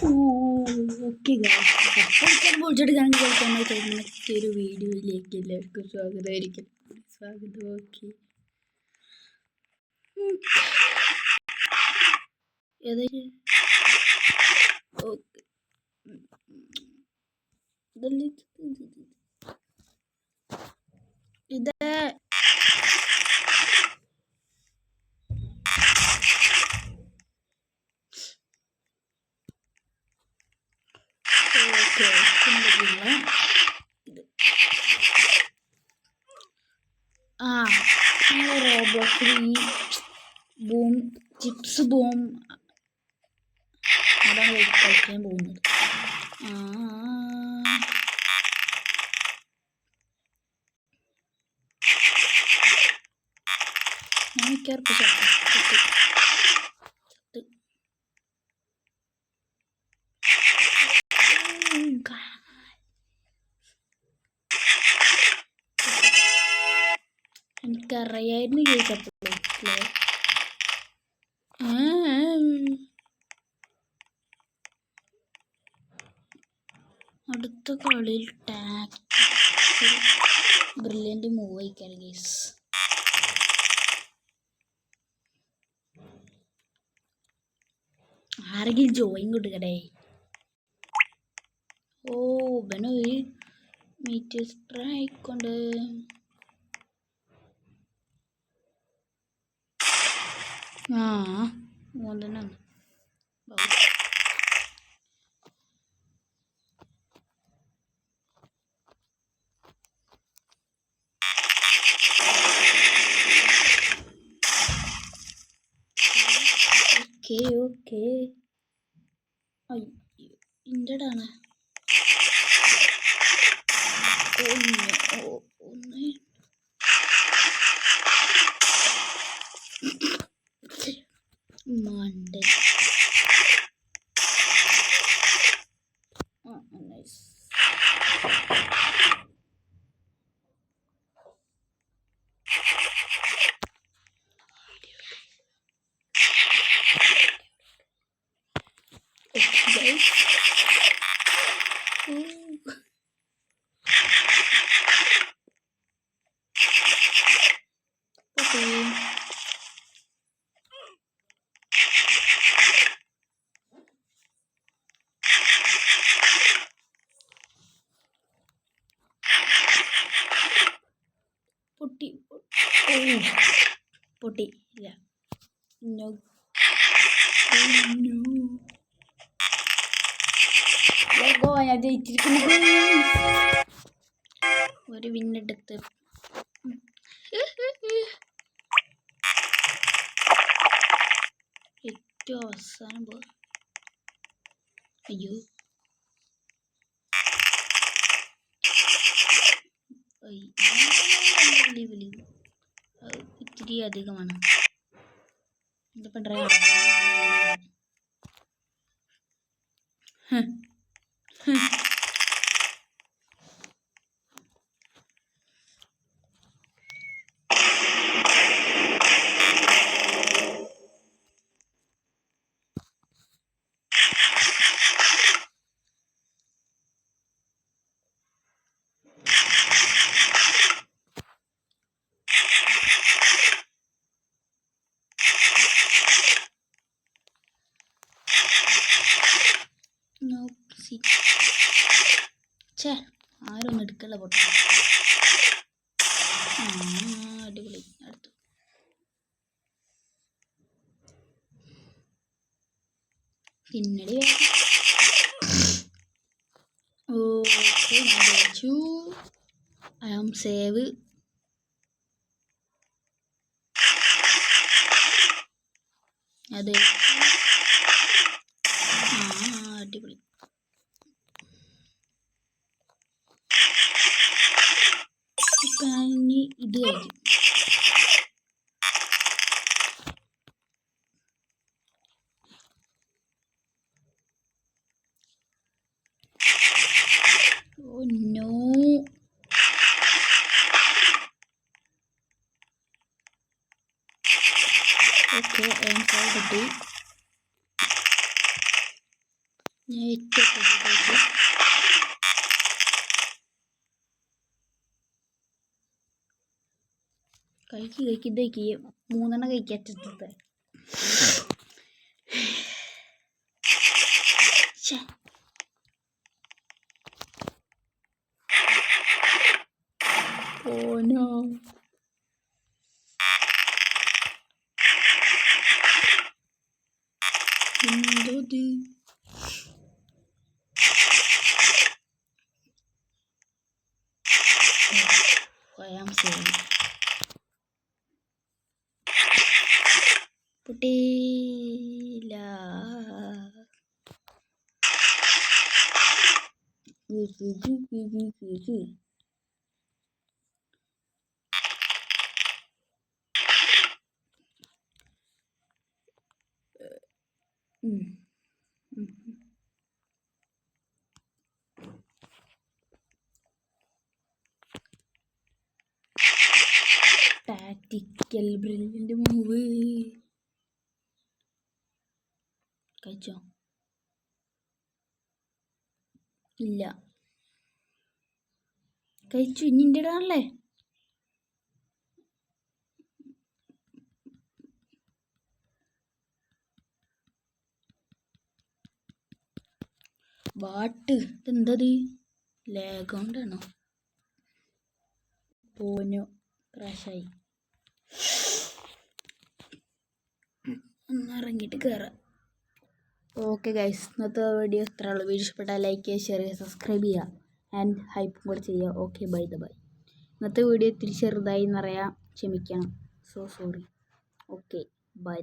Okay മറ്റൊരു വീഡിയോയിലേക്ക് എല്ലാവർക്കും സ്വാഗതമായിരിക്കും. സ്വാഗതം. ഓക്കെ ഓക്കെ ഇത് റോബ്ലോക്സിൽ ഈ ബൂം ചിപ്സ് ബൂം അതാണ് കളിക്കാൻ പോകുന്നത്. ഞാൻ മിക്കവാറും എനിക്കറിയായിരുന്നു ചോദിച്ചപ്പോഴേ അടുത്ത കളിയിൽ ബ്രില്യൻ്റ് മൂവ് ആയിക്കാണ് ഗൈസ്. ആരെങ്കിലും ജോയിൻ കൊടുക്കടേ. ബനോയ് മീറ്റ് സ്ട്രൈക്കുണ്ട്. തന്നെ ഓക്കെ ഇൻ്റെടാണ്. മണ്ടേ നൈസ്. പൊട്ടി ഇല്ല. ഞാൻ ജയിച്ചിരിക്കുന്നു. ഒരു വിന്നെടുത്ത് ഏറ്റവും അവസാനം അയ്യോ ഇത്തിരി അധികമാണ്. ഇതിപ്പോൾ ഡ്രൈവ് ആരൊന്നും എടുക്കല്ല പൊട്ട. അടിപൊളി. അടുത്തു പിന്നടി ഓക്കെ ഞാൻ ജയിച്ചു. I am save. അതെ അടിപൊളി. ഇനി ഇത് കഴിക്കും. നോ ഓക്കെ കിട്ടി. കഴിക്ക് 3 കഴിക്കറ്റത്. Oh no. എന്തോത്? I am sorry. പൊട്ടിയില്ല. Tactical brilliant move. കഴിച്ചോ? ഇല്ല, കഴിച്ചു. ഇനി എൻ്റെ ഇടാണല്ലേ? വാട്ട് ഇതെന്തത്? ലാഗോണ്ടാണോ? പോനോ ക്രാഷായി. ഒന്ന് ഇറങ്ങിയിട്ട് കയറാം. ഓക്കെ ഗൈസ്, ഇന്നത്തെ വീഡിയോ ഇത്ര ഉള്ളൂ. വീഡിയോ ഇഷ്ടപ്പെട്ടാൽ ലൈക്ക് ചെയ്യുക, ഷെയർ ചെയ്യുക, സബ്സ്ക്രൈബ് ചെയ്യുക ആൻഡ് ഹൈപ്പും കൂടെ ചെയ്യുക. Okay, by. ഇന്നത്തെ വീഡിയോ ഇത്തിരി ചെറുതായി എന്നറിയാം, ക്ഷമിക്കണം. So sorry. Okay, by.